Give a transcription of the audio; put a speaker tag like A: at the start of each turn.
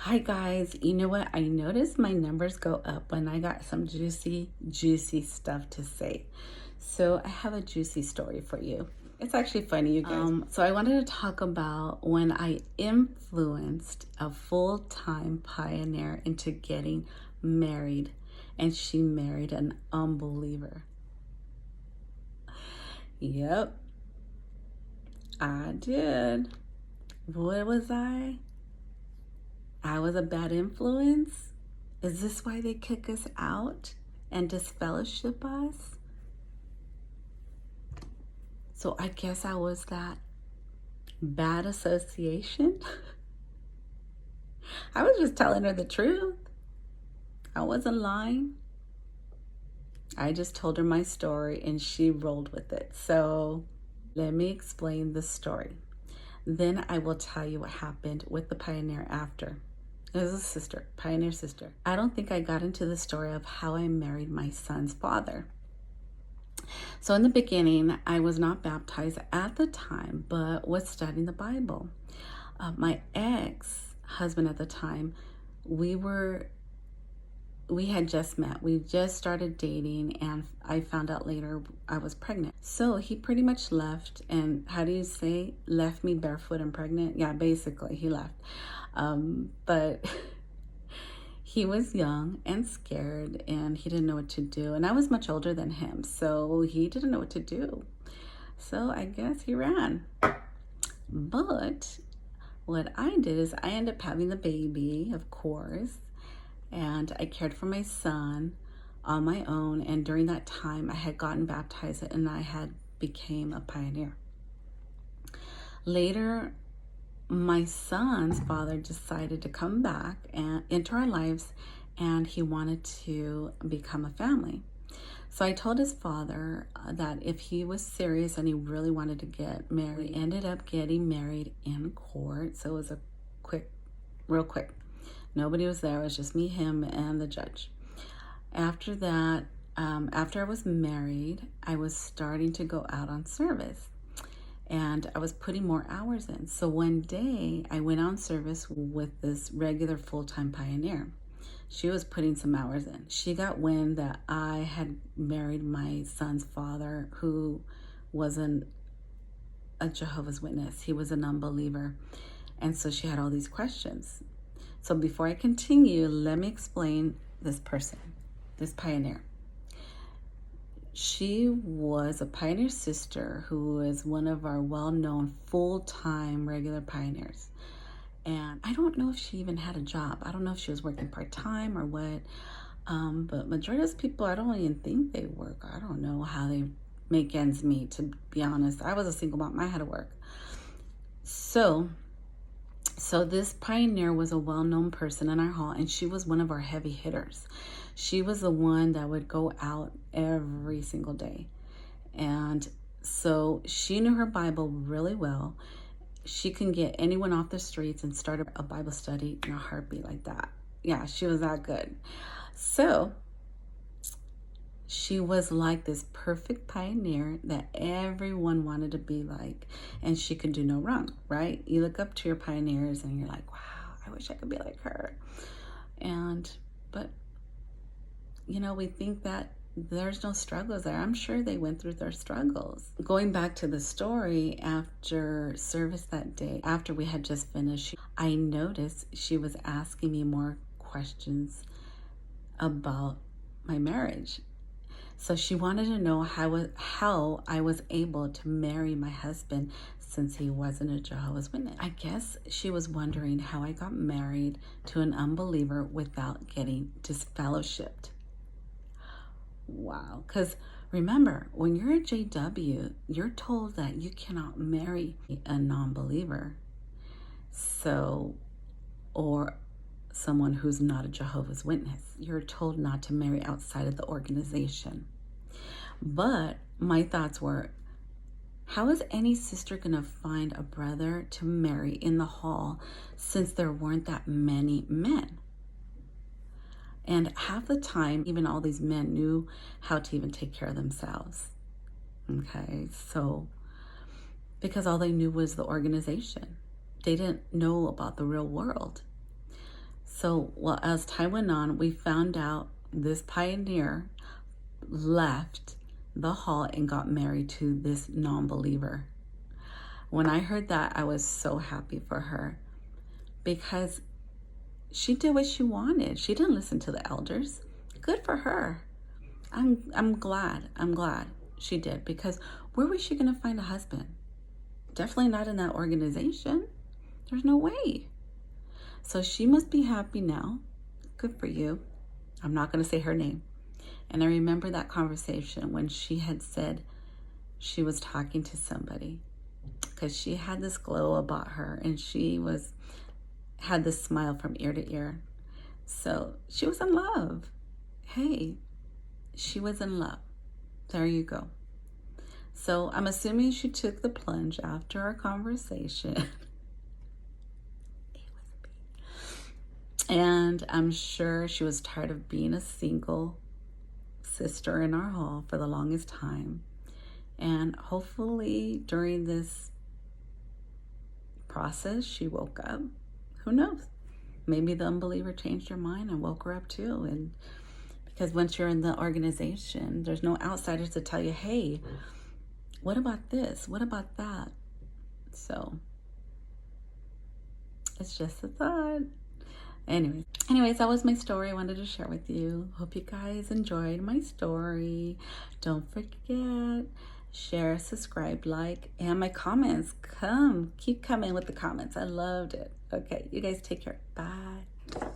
A: Hi guys, you know what? I noticed my numbers go up when I got some juicy stuff to say. So I have a juicy story for you. It's actually funny, you guys. So I wanted to talk about when I influenced a full-time pioneer into getting married, and she married an unbeliever. Yep, I did. What was I? I was a bad influence? Is this why they kick us out and disfellowship us? So I guess I was that bad association. I was just telling her the truth. I wasn't lying. I just told her my story and she rolled with it. So let me explain the story. Then I will tell you what happened with the pioneer after. It was a sister, pioneer sister. I don't think I got into the story of how I married my son's father. So in the beginning, I was not baptized at the time, but was studying the Bible. My ex-husband at the time, we had just met. We just started dating, and I found out later I was pregnant. So he pretty much left, and how do you say, left me barefoot and pregnant? Yeah, basically he left. But he was young and scared, and he didn't know what to do. And I was much older than him, so he didn't know what to do. So I guess he ran. But what I did is I ended up having the baby, of course, and I cared for my son on my own. And during that time, I had gotten baptized and I had became a pioneer. Later, my son's father decided to come back and into our lives, and he wanted to become a family. So I told his father that if he was serious and he really wanted to get married, we ended up getting married in court. So it was real quick. Nobody was there. It was just me, him, and the judge. After that, after I was married, I was starting to go out on service, and I was putting more hours in. So one day I went on service with this regular full-time pioneer. She was putting some hours in. She got wind that I had married my son's father, who wasn't a Jehovah's Witness. He was an unbeliever. And so she had all these questions. So before I continue, let me explain this person, this pioneer. She was a pioneer sister who is one of our well-known full-time regular pioneers. And I don't know if she even had a job. I don't know if she was working part-time or what. But majority of those people, I don't even think they work. I don't know how they make ends meet, to be honest. I was a single mom. I had to work. So this pioneer was a well-known person in our hall, and she was one of our heavy hitters. She was the one that would go out every single day. And so she knew her Bible really well. She can get anyone off the streets and start a Bible study in a heartbeat like that. Yeah, she was that good. So she was like this perfect pioneer that everyone wanted to be like, and she could do no wrong, right? You look up to your pioneers and you're like, wow, I wish I could be like her. But you know, we think that there's no struggles there. I'm sure they went through their struggles. Going back to the story, after service that day, after we had just finished, I noticed she was asking me more questions about my marriage. So she wanted to know how I was able to marry my husband since he wasn't a Jehovah's Witness. I guess she was wondering how I got married to an unbeliever without getting disfellowshipped. Wow. Because remember, when you're a JW, you're told that you cannot marry a non-believer. So, or someone who's not a Jehovah's Witness. You're told not to marry outside of the organization. But my thoughts were, how is any sister going to find a brother to marry in the hall since there weren't that many men? And half the time, even all these men knew how to even take care of themselves. Okay, so because all they knew was the organization. They didn't know about the real world. So, well, as time went on, we found out this pioneer left the hall and got married to this non-believer. When I heard that, I was so happy for her because she did what she wanted. She didn't listen to the elders. Good for her. I'm glad she did, because where was she going to find a husband? Definitely not in that organization. There's no way. So she must be happy now. Good for you. I'm not going to say her name. And I remember that conversation when she had said she was talking to somebody, because she had this glow about her and she had this smile from ear to ear. So she was in love. Hey, she was in love. There you go. So I'm assuming she took the plunge after our conversation. And I'm sure she was tired of being a single sister in our hall for the longest time. And hopefully during this process, she woke up. Who knows? Maybe the unbeliever changed her mind and woke her up too. And because once you're in the organization, there's no outsiders to tell you, hey, what about this? What about that? So it's just a thought. Anyways, that was my story I wanted to share with you. Hope you guys enjoyed my story. Don't forget, share, subscribe, like, and my comments. Keep coming with the comments. I loved it. Okay, you guys take care. Bye.